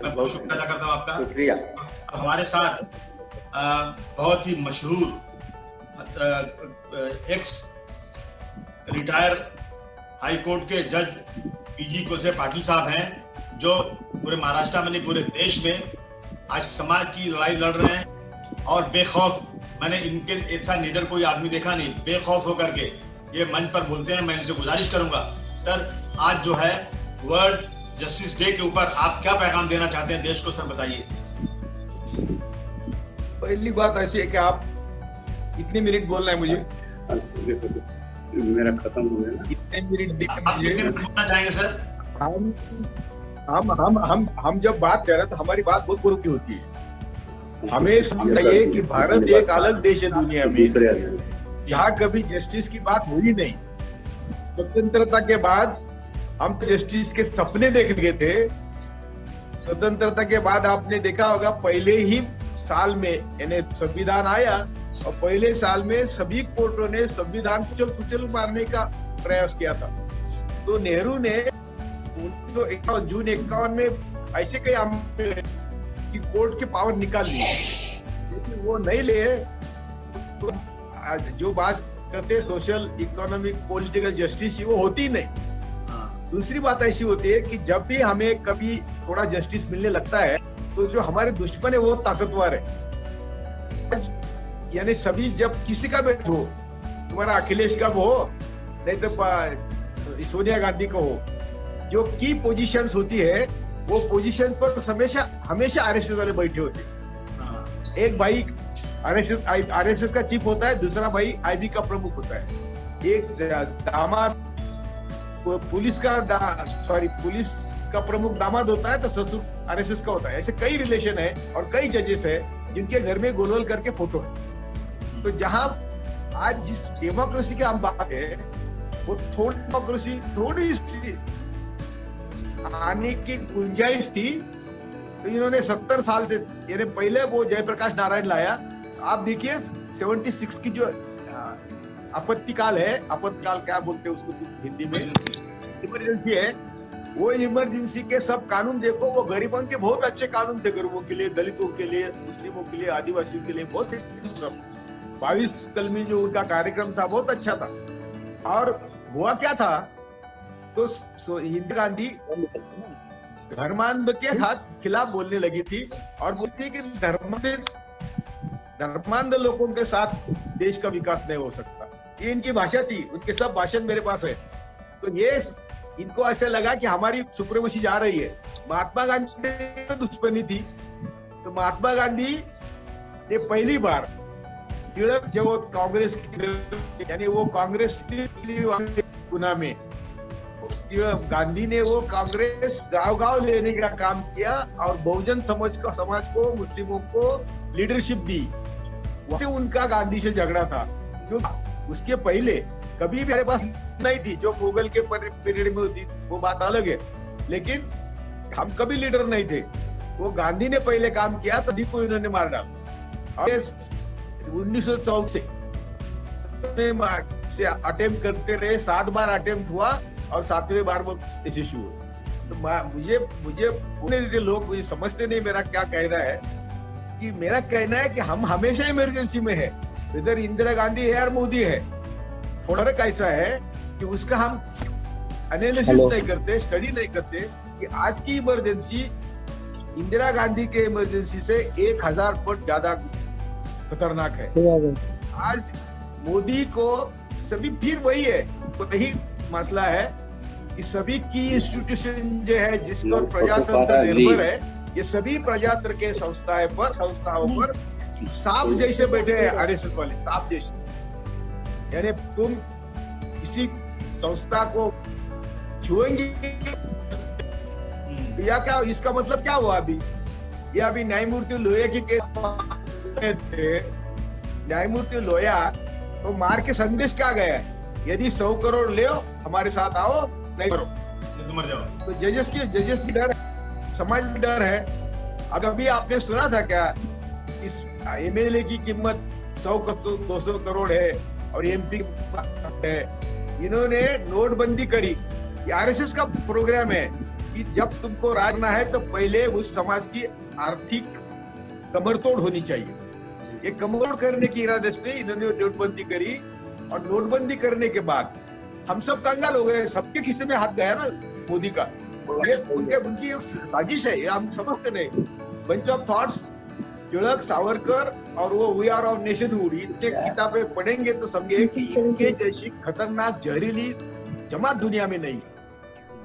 मैं बहुत शुक्रिया अदा करता हूँ आपका। शुक्रिया। हमारे साथ बहुत ही मशहूर एक्स रिटायर हाई कोर्ट के जज पीजी कोलसे पाटिल साहब हैं, जो पूरे महाराष्ट्र में नहीं पूरे देश में आज समाज की लड़ाई लड़ रहे हैं और बेखौफ, मैंने इनके ऐसा लीडर कोई आदमी देखा नहीं, बेखौफ होकर के ये मंच पर बोलते हैं। मैं इनसे गुजारिश करूंगा सर, आज जो है वर्ल्ड जस्टिस डे के ऊपर आप क्या पैगाम देना चाहते हैं देश को, सर बताइए। पहली बात ऐसी है कि आप कितने मिनट बोलना है मुझे? मेरा खत्म हो गया ना। कितने मिनट आप कितने मिनट बोलना चाहेंगे सर? हम जब बात कर रहे हैं तो हमारी बात बहुत पूर्व की होती है। हमें समझिए कि भारत एक अलग देश है दुनिया में, जहाँ कभी जस्टिस की बात हुई नहीं। स्वतंत्रता के बाद हम तो जस्टिस के सपने देख गए थे। स्वतंत्रता के बाद आपने देखा होगा पहले ही साल में यानी संविधान आया और पहले साल में सभी कोर्टों ने संविधान कुचल मारने का प्रयास किया था। तो नेहरू ने 1951 जून 51 में ऐसे कई कि कोर्ट के पावर निकाल लिए, लेकिन वो नहीं ले तो जो बात करते सोशल इकोनॉमिक पॉलिटिकल जस्टिस वो होती नहीं। दूसरी बात ऐसी होती है कि जब भी हमें कभी थोड़ा जस्टिस मिलने लगता है तो जो हमारे दुश्मन है वो ताकतवर है। यानी सभी जब किसी का भी हो, तुम्हारा अखिलेश का हो नहीं तो सोनिया गांधी का हो, जो की पोजीशंस होती है वो पोजीशन पर हमेशा आरएसएस वाले बैठे होते। एक भाई आरएसएस का चीफ होता है, दूसरा भाई आईबी का प्रमुख होता है, एक दामाद पुलिस का प्रमुख दामाद होता है तो ससुर आरएसएस का होता है। ऐसे कई रिलेशन है और कई जजेस है जिनके घर में गोलवोल करके फोटो है। तो जहां आज जिस डेमोक्रेसी की हम बात है वो डेमोक्रेसी थोड़ी सी आने की गुंजाइश थी, तो इन्होंने 70 साल से यानी पहले वो जयप्रकाश नारायण लाया। आप देखिए 76 की जो आपत्तिकाल है, आपत्तिकाल क्या बोलते हैं उसको हिंदी में, इमरजेंसी है, वो इमरजेंसी के सब कानून देखो, वो गरीबों के बहुत अच्छे कानून थे, गरीबों के लिए, दलितों के लिए, मुस्लिमों के लिए, आदिवासियों के लिए बहुत सब 22 कलमी जो उनका कार्यक्रम था बहुत अच्छा था। और हुआ क्या था तो इंदिरा गांधी धर्मांध के खिलाफ बोलने लगी थी और बोलती कि धर्मांध लोगों के साथ देश का विकास नहीं हो सकता। ये इनकी भाषा थी, उनके सब भाषण मेरे पास है। तो ये इनको ऐसा लगा कि हमारी सुप्रीमेसी जा रही है। महात्मा गांधी तो दुश्मनी थी, तो महात्मा गांधी ने पहली बार टिळक जब कांग्रेस यानी वो कांग्रेस गुना में गांधी ने वो कांग्रेस गांव-गांव लेने का काम किया और बहुजन समाज को मुस्लिमों को लीडरशिप दी। वैसे उनका गांधी से झगड़ा था, जो उसके पहले कभी भी मेरे पास नहीं थी, जो मुगल के पीरियड में होती वो बात अलग है, लेकिन हम कभी लीडर नहीं थे। वो गांधी ने पहले काम किया तभी को इन्होंने मार डाला। 1914 से अटेम्प्ट करते रहे, 7 बार अटेम्प्ट हुआ और 7वें बार वो यशस्वी हुए। तो मुझे लोग मुझे समझते नहीं मेरा क्या कहना है, कि मेरा कहना है कि हम हमेशा इमरजेंसी में है, इधर इंदिरा गांधी है और मोदी है। थोड़ा कैसा है कि उसका हम एनालिसिस नहीं करते, स्टडी नहीं करते कि आज की इमरजेंसी इंदिरा गांधी के इमरजेंसी से 1000 पट ज्यादा खतरनाक है। आज मोदी को सभी फिर वही है, तो यही मसला है कि सभी की इंस्टीट्यूशन जो है जिस पर प्रजातंत्र निर्भर है, ये सभी प्रजातंत्र के संस्थाओं पर सांप जैसे बैठे हैं आरएसएस वाले, सांप जैसे। यानी तुम किसी संस्था को छुएंगे या क्या, इसका मतलब क्या हुआ? अभी ये अभी न्यायमूर्ति लोहिया की केस थे, न्यायमूर्ति लोहिया तो मार के संदेश क्या गया है, यदि 100 करोड़ ले हमारे साथ आओ, नहीं करो तो मर जाओ। तो जजेस की डर है, समाज की डर है। अब अभी आपने सुना था क्या, इस एमएलए की कीमत 100-200 करोड़ है और एमपी है। इन्होंने नोटबंदी करी, आरएसएस का प्रोग्राम है, कि जब तुमको राजना है तो पहले उस समाज की आर्थिक कमरतोड़ होनी चाहिए। ये कमरतोड़ करने की इरादे से इन्होंने नोटबंदी करी, और नोटबंदी करने के बाद हम सब कंगाल हो गए, सबके खिस्से में हाथ गया ना मोदी का। उनकी एक साजिश है, ये हम समझते नहीं। बंच ऑफ थॉट्स, तिलक, सावरकर और वो वी आर ऑफ नेशनहुड, इतने किताबें पढ़ेंगे तो समझे कि इनके जैसी खतरनाक जहरीली जमात दुनिया में नहीं।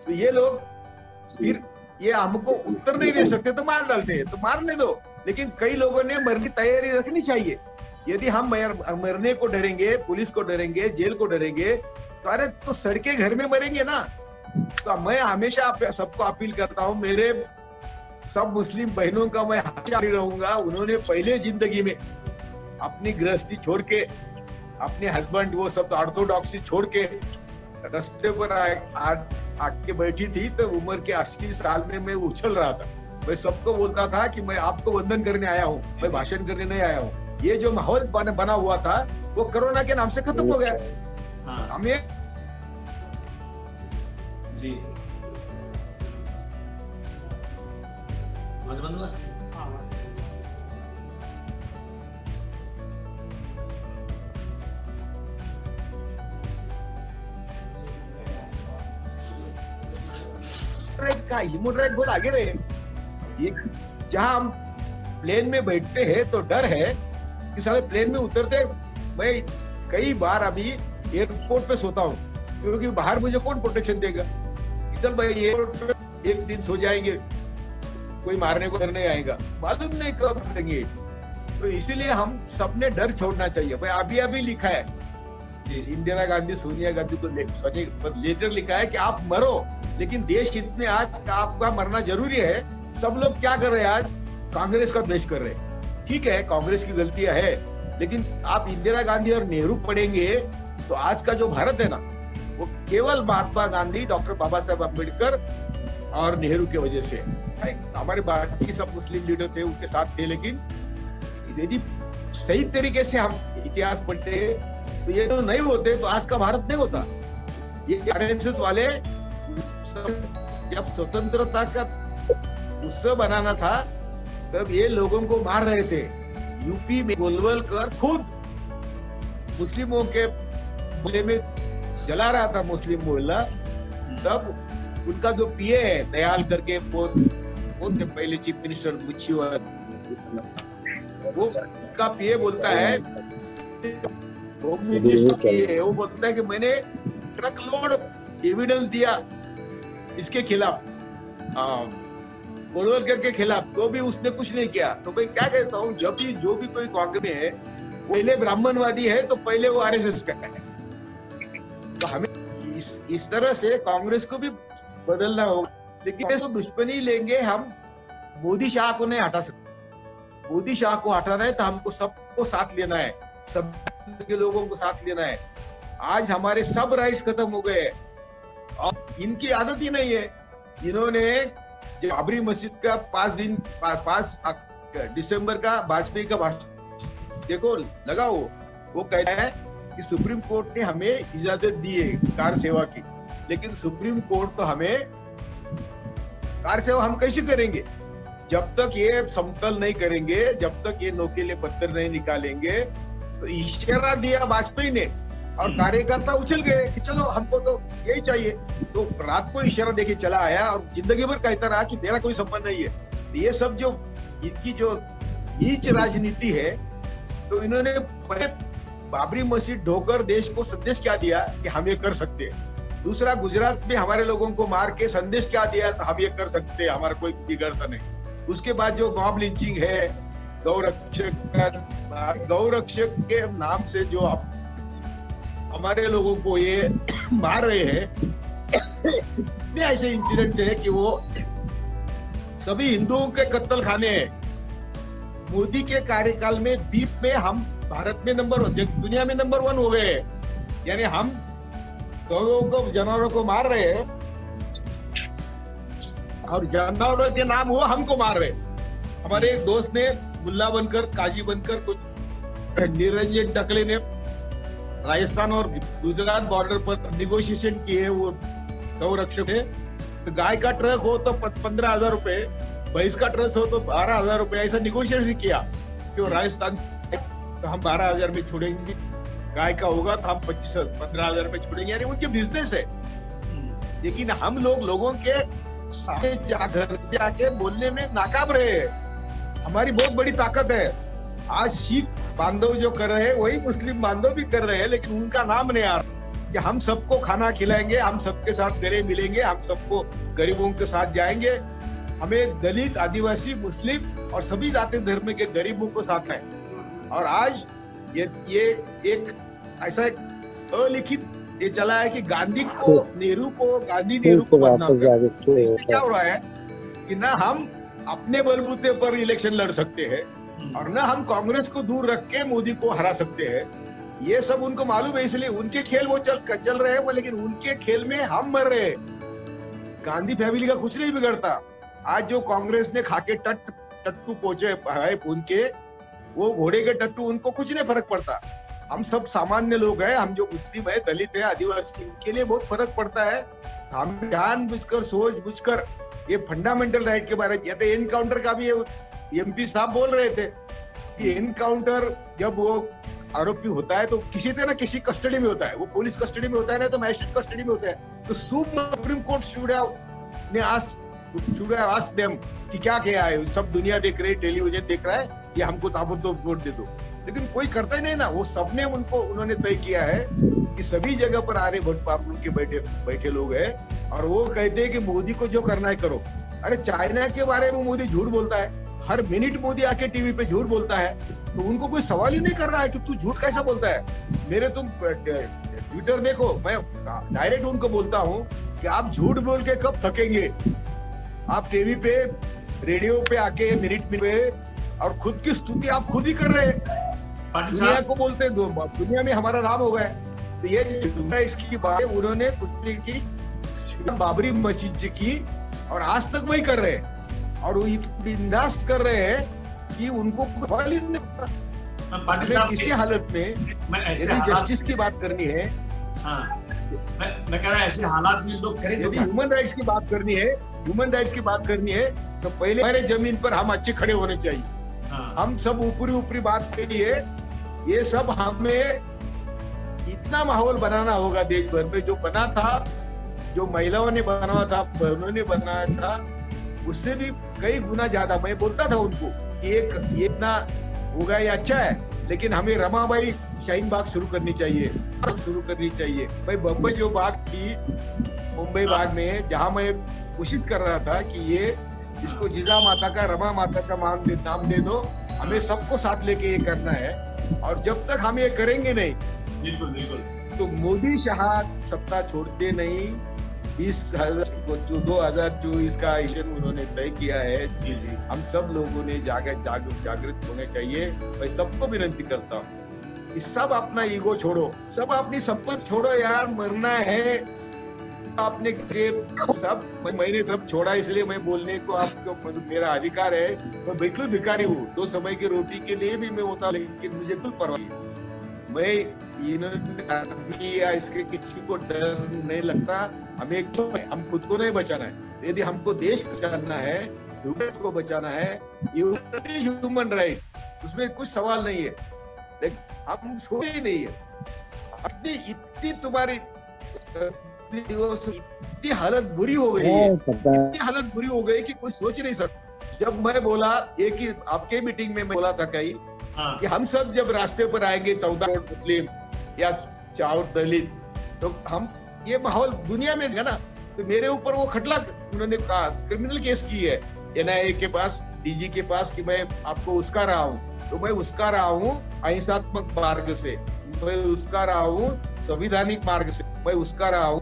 तो ये लोग फिर ये हमको उत्तर नहीं दे सकते तो मार डालते हैं, तो मारने दो। लेकिन कई लोगों ने मरने की तैयारी रखनी चाहिए। यदि हम मरने को डरेंगे, पुलिस को डरेंगे, जेल को डरेंगे, तो अरे तो सड़के घर में मरेंगे ना। तो मैं हमेशा सबको अपील करता हूँ, मेरे सब मुस्लिम बहनों का मैं हाथ रहूंगा। उन्होंने पहले जिंदगी में अपनी गृहस्थी छोड़ के, अपने हस्बैंड वो सब ऑर्थोडॉक्सी छोड़ के रास्ते पर आके बैठी थी, तो उम्र के 80 साल में मैं उछल रहा था। मैं सबको बोलता था कि मैं आपको वंदन करने आया हूँ, मैं भाषण करने नहीं आया हूँ। ये जो माहौल बना हुआ था वो कोरोना के नाम से खत्म हो गया। हाँ। हमें जी का ह्यूमन राइट बहुत आगे रहे। ये जहां हम प्लेन में बैठते हैं तो डर है कि साले प्लेन में उतरते, मैं कई बार अभी एयरपोर्ट पे सोता हूँ, क्योंकि बाहर मुझे कौन प्रोटेक्शन देगा। चल भाई एयरपोर्ट पे एक दिन सो जाएंगे, कोई मारने को नहीं आएगा, मालूम नहीं कब करेंगे। तो इसीलिए हम सबने डर छोड़ना चाहिए। भाई अभी अभी लिखा है इंदिरा गांधी, सोनिया गांधी को लेटर लिखा है कि आप मरो, लेकिन देश हित में आज आपका मरना जरूरी है। सब लोग क्या कर रहे हैं आज? कांग्रेस का द्वेष कर रहे हैं। ठीक है, कांग्रेस की गलतियां है, लेकिन आप इंदिरा गांधी और नेहरू पढ़ेंगे तो आज का जो भारत है ना, वो केवल महात्मा गांधी, डॉक्टर बाबा साहेब अम्बेडकर और नेहरू की वजह से। हमारे बाकी सब मुस्लिम लीडर थे, उनके साथ थे, लेकिन यदि सही तरीके से हम इतिहास पढ़ते तो ये तो नहीं होते तो आज का भारत नहीं होता। ये आरएसएस वाले जब स्वतंत्रता का उत्सव बनाना था तब ये लोगों को मार रहे थे। यूपी में गोलवलकर खुद मुस्लिमों के मोहल्ले में जला रहा था मुस्लिम मोहल्ला। तब उनका जो पीए है दयाल करके, वो पहले चीफ मिनिस्टर मुछीवर, वो का पीए बोलता है, वो बोलता है कि मैंने ट्रक लोड एविडेंस दिया इसके खिलाफ, गोलवलकर के खिलाफ, तो भी उसने कुछ नहीं किया। तो मैं क्या कहता हूँ, जब भी जो भी कोई कांग्रेस में है, पहले ब्राह्मणवादी है तो पहले वो आरएसएस का है। तो हमें इस तरह से कांग्रेस को भी बदलना होगा। लेकिन ऐसा दुश्मनी लेंगे हम, मोदी शाह को नहीं हटा सकते। मोदी शाह को हटाना है तो हमको सबको साथ लेना है, सब के लोगों को साथ लेना है। आज हमारे सब राइट्स खत्म हो गए और इनकी आदत ही नहीं है। इन्होंने जो बाबरी मस्जिद का 5 दिसंबर का वाजपेयी का भाषण देखो लगा, वो कहता है कि सुप्रीम कोर्ट ने हमें इजाजत दी है कार सेवा की, लेकिन सुप्रीम कोर्ट तो हमें कार सेवा हम कैसे करेंगे जब तक ये समतल नहीं करेंगे, जब तक ये नोकेले पत्थर नहीं निकालेंगे। तो इशारा दिया वाजपेयी ने और कार्यकर्ता उछल गए कि चलो हमको तो यही चाहिए। तो रात को इशारा देके चला आया और जिंदगी भर कहता रहा कि मेरा कोई संबंध नहीं है। ये सब जो इनकी जो नीच राजनीति है, तो इन्होंने बाबरी मस्जिद ढोकर देश को संदेश क्या दिया कि हम ये कर सकते हैं। दूसरा, गुजरात में हमारे लोगों को मार के संदेश क्या दिया, तो हम ये कर सकते हैं, हमारा कोई बिगड़ता नहीं। उसके बाद जो मॉब लिंचिंग है, गौरक्षक के नाम से जो हमारे लोगों को ये मार रहे हैं, ऐसे इंसिडेंट है कि वो सभी हिंदुओं के कत्ल खाने हैं। मोदी के कार्यकाल में बीफ में हम भारत में नंबर 1, दुनिया में नंबर 1 हो गए। यानी हम गौों को, जानवरों को मार रहे हैं और जानवरों के नाम हुआ हमको मार रहे। हमारे एक दोस्त ने मुल्ला बनकर, काजी बनकर, कुछ निरंजन टकले ने राजस्थान और गुजरात बॉर्डर पर निगोशिएशन किए, वो गौ रक्षक है, तो गाय का ट्रक हो तो 15,000 रुपए, भैंस का ट्रक हो तो 12,000 रुपए, ऐसा निगोशिएशन किया कि राजस्थान तो हम 12,000 में छोड़ेंगे, गाय का होगा तो हम 15,000 रुपए छोड़ेंगे, यानी उनके बिजनेस है। लेकिन हम लोगों के सामने जाके बोलने में नाकाम रहे हैं। हमारी बहुत बड़ी ताकत है। आज सिख बांधव जो कर रहे हैं वही मुस्लिम बांधव भी कर रहे हैं, लेकिन उनका नाम नहीं आ रहा कि हम सबको खाना खिलाएंगे, हम सबके साथ गले मिलेंगे, हम सबको गरीबों के साथ जाएंगे, हमें दलित, आदिवासी, मुस्लिम और सभी जाति धर्म के गरीबों को साथ है। और आज ये एक ऐसा एक अलिखित ये चला है कि गांधी को नेहरू को बदनाम कर, क्या हो रहा है कि ना हम अपने बलबूते पर इलेक्शन लड़ सकते हैं और ना हम कांग्रेस को दूर रख के मोदी को हरा सकते हैं। ये सब उनको मालूम है, इसलिए उनके खेल वो चल रहे हैं, लेकिन उनके खेल में हम मर रहे हैं। गांधी फैमिली का कुछ नहीं बिगड़ता। आज जो कांग्रेस ने खाके टट्टू पहुंचे है उनके, वो घोड़े के टट्टू, उनको कुछ नहीं फर्क पड़ता। हम सब सामान्य लोग हैं, हम जो मुस्लिम है, दलित है, आदिवासी, उनके लिए बहुत फर्क पड़ता है। हम जान बुझकर, सोच बुझकर ये फंडामेंटल राइट के बारे में, या तो एनकाउंटर का भी एमपी साहब बोल रहे थे कि एनकाउंटर जब वो आरोपी होता है तो किसी तरह किसी कस्टडी में होता है, वो पुलिस कस्टडी में होता है ना तो मैजिस्ट्रेट कस्टडी में होता है। तो supreme court should have asked them कि क्या किया है, सब दुनिया देख रही है, टेलीविजन देख रहा है, ये हमको ताबड़तोड़ वोट दे दो। लेकिन कोई करता ही नहीं ना। वो सबने उन्होंने तय किया है कि सभी जगह पर आ रहे वोट पार्टी के बैठे लोग हैं और वो कहते हैं कि मोदी को जो करना है करो। अरे चाइना के बारे में मोदी झूठ बोलता है, हर मिनट मोदी आके टीवी पे झूठ बोलता है, तो उनको कोई सवाल ही नहीं कर रहा है कि तू झूठ कैसा बोलता है। तुम ट्विटर देखो, मैं डायरेक्ट उनको बोलता हूँ कि आप झूठ बोल के कब थकेंगे। आप टीवी पे, रेडियो पे आके मिनट पे और खुद की स्तुति आप खुद ही कर रहे हैं, दुनिया को बोलते हैं, दुनिया में हमारा नाम हो गया है। तो ये राइट्स की बात उन्होंने कुछ की, बाबरी मस्जिद की, और आज तक वही कर रहे हैं और वो बिंदास कर रहे हैं कि उनको किसी हालत में यदि जस्टिस की बात करनी है, मैं कह रहा है ऐसे हालात में लोग करें तो ह्यूमन राइट्स की बात करनी है, तो पहले हमारे जमीन पर हम अच्छे खड़े होने चाहिए। हम सब ऊपरी बात के लिए ये सब हमें इतना माहौल बनाना होगा देश भर में, जो बना था, जो महिलाओं ने बनाया था, बहनों ने बनाया था, उससे भी कई गुना ज्यादा। मैं बोलता था उनको कि ये इतना होगा, ये अच्छा है, लेकिन हमें रमाबाई शाहीन बाग शुरू करनी चाहिए। भाई बम्बई जो बाग थी, मुंबई बाग में, जहां मैं कोशिश कर रहा था कि ये इसको जिजा माता का, रमा माता का नाम दे दो, हमें सबको साथ लेके ये करना है। और जब तक हम ये करेंगे नहीं, बिल्कुल तो मोदी शाह सत्ता छोड़ते नहीं। 2024 का इलेक्शन उन्होंने तय किया है। जी। हम सब लोगों ने जागृत होने चाहिए। मैं सबको विनती करता हूँ कि सब अपना ईगो छोड़ो, सब अपनी संपत्ति छोड़ो यार, मरना है आपने सब। मैंने सब छोड़ा, इसलिए मैं बोलने को आपको मेरा अधिकार है। मैं बिल्कुल भिखारी हूँ, 2 समय की रोटी के लिए भी मैं होता, लेकिन मुझे बिल्कुल परवाह नहीं। मैं या इसके किसी को डर नहीं लगता। हम खुद को नहीं बचाना है। यदि हमको देश बचाना है, ह्यूमन को बचाना है, ह्यूमन राइट, उसमें कुछ सवाल नहीं है। लेकिन हम सोचे ही नहीं है। अपनी इतनी तुम्हारी इतनी हालत बुरी हो गई है, इतनी हालत बुरी हो गई कि कोई सोच नहीं सकता। जब मैं बोला, एक ही आपके मीटिंग में मैं बोला था कहीं कि हम सब जब रास्ते पर आएंगे 14 करोड़ मुस्लिम या 4 दलित, तो हम ये माहौल दुनिया में है ना, तो मेरे ऊपर वो खटला उन्होंने कहा, क्रिमिनल केस की है NIA के पास, DG के पास, कि मैं आपको उसका रहा हूँ। तो मैं उसका रहा हूँ अहिंसात्मक मार्ग से, मैं उसका रहा हूँ संवैधानिक मार्ग से, मैं उसका रहा हूँ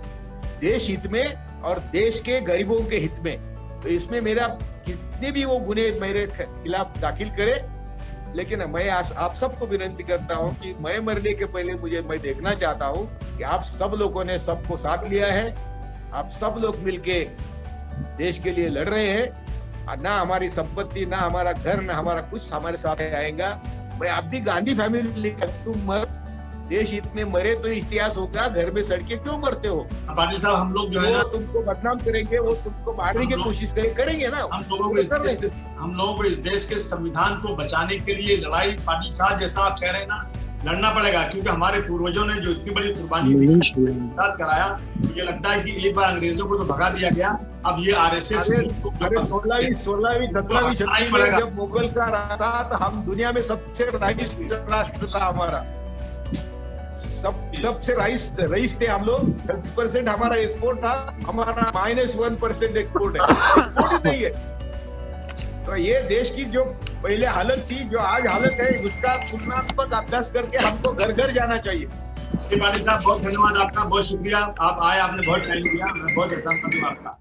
देश हित में और देश के गरीबों के हित में। तो इसमें मेरा कितने भी वो गुने मेरे खिलाफ दाखिल करे, लेकिन मैं आप सबको विनती करता हूं कि मैं मरने के पहले मैं देखना चाहता हूं कि आप सब लोगों ने सबको साथ लिया है, आप सब लोग मिलके देश के लिए लड़ रहे हैं। ना हमारी संपत्ति, ना हमारा घर, ना हमारा कुछ हमारे साथ आएगा। मैं आप भी गांधी फैमिली, तुम मत, देश इतने मरे तो इतिहास होगा, घर में सड़के क्यों मरते हो? पाटिल साहब, हम लोग जो है ना, तुमको बदनाम करेंगे, वो तुमको मारने की कोशिश करेंगे ना। हम लोगों को इस देश के संविधान को बचाने के लिए लड़ाई, पाटिल साहब जैसा आप कह रहे हैं ना, लड़ना पड़ेगा, क्योंकि हमारे पूर्वजों ने जो इतनी बड़ी कुर्बानी कराया, मुझे लगता है कि एक बार अंग्रेजों को तो भगा दिया गया, अब ये आरएसएस 16वीं 17वीं शताब्दी में जब मुगल का राज था, तो हम दुनिया में सबसे राष्ट्र था हमारा, सबसे रईस थे हम लोग। 10% हमारा एक्सपोर्ट था, हमारा -1% एक्सपोर्ट है, एक्सपोर्ट नहीं है। तो ये देश की जो पहले हालत थी, जो आज हालत है, उसका तुलनात्मक अभ्यास करके हमको घर घर जाना चाहिए। पाटिल साहब, बहुत धन्यवाद आपका, बहुत शुक्रिया, आप आए, आपने बहुत टाइम दिया, मैं बहुत धन्यवाद आपका।